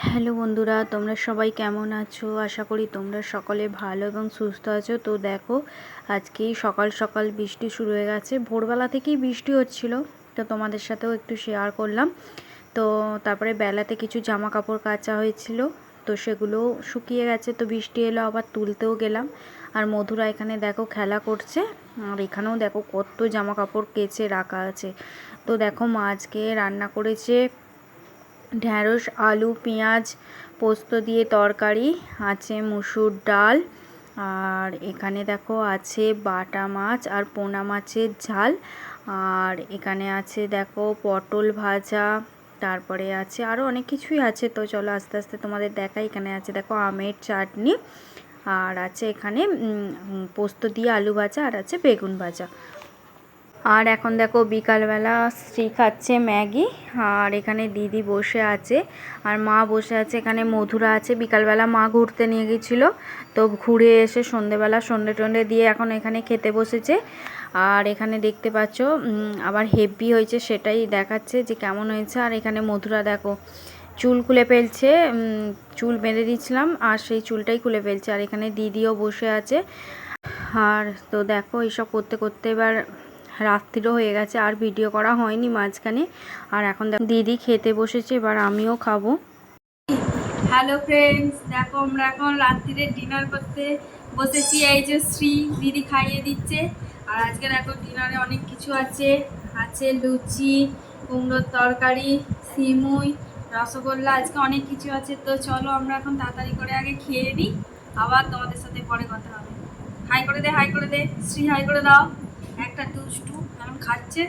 Hello বন্ধুরা, তোমরা সবাই কেমন আছো? আশা করি তোমরা সকলে ভালো এবং সুস্থ আছো। তো দেখো, আজকেই সকাল সকাল বৃষ্টি শুরু হয়ে গেছে। ভোরবেলা থেকেই বৃষ্টি হচ্ছিল, তো তোমাদের সাথেও একটু শেয়ার করলাম। তো তারপরে বেলাতে কিছু জামা কাপড় কাচা হয়েছিল, তো সেগুলো শুকিয়ে গেছে। তো বৃষ্টি এলো, আবার তুলতেও গেলাম। আর মধুরা এখানে দেখো খেলা করছে, আর এখানেও দেখো কত জামা কাপড় কেচে রাখা আছে। তো দেখো, মা আজকে রান্না করেছে ঢ্যাঁড়স, আলু, পেঁয়াজ, পোস্ত দিয়ে তরকারি, আছে মুসুর ডাল, আর এখানে দেখো আছে বাটা মাছ আর পোনা মাছের ঝাল, আর এখানে আছে দেখো পটল ভাজা, তারপরে আছে আরও অনেক কিছুই আছে। তো চলো আস্তে আস্তে তোমাদের দেখাই। এখানে আছে দেখো আমের চাটনি, আর আছে এখানে পোস্ত দিয়ে আলু ভাজা, আর আছে বেগুন ভাজা। আর এখন দেখো বিকালবেলা শ্রী খাচ্ছে ম্যাগি, আর এখানে দিদি বসে আছে, আর মা বসে আছে। এখানে মধুরা আছে, বিকালবেলা মা ঘুরতে নিয়ে গেছিলো, তো ঘুরে এসে সন্ধেবেলা সন্ধে টন্ধে দিয়ে এখন এখানে খেতে বসেছে। আর এখানে দেখতে পাচ্ছ আবার হেভি হয়েছে, সেটাই দেখাচ্ছে যে কেমন হয়েছে। আর এখানে মধুরা দেখো চুল খুলে ফেলছে, চুল বেঁধে দিচ্ছিলাম আর সেই চুলটাই খুলে ফেলছে। আর এখানে দিদিও বসে আছে। আর তো দেখো এইসব করতে করতে এবার রাত্রিরও হয়ে গেছে, আর ভিডিও করা হয়নি মাঝখানে। আর এখন দেখো দিদি খেতে বসেছে, এবার আমিও খাবো। হ্যালো ফ্রেন্ডস, দেখো আমরা এখন রাত্রিরে ডিনার করতে বসেছি। এই যে শ্রী দিদি খাইয়ে দিচ্ছে। আর আজকে দেখো ডিনারে অনেক কিছু আছে। আছে লুচি, কুমড়োর তরকারি, সিমুই, রসগোল্লা, আজকে অনেক কিছু আছে। তো চলো আমরা এখন তাড়াতাড়ি করে আগে খেয়ে নিই, আবার তোমাদের সাথে পরে কথা হবে। হাই করে দে, হাই করে দে শ্রী, হাই করে দাও। একটা দুষ্টু এখন খাচ্ছে।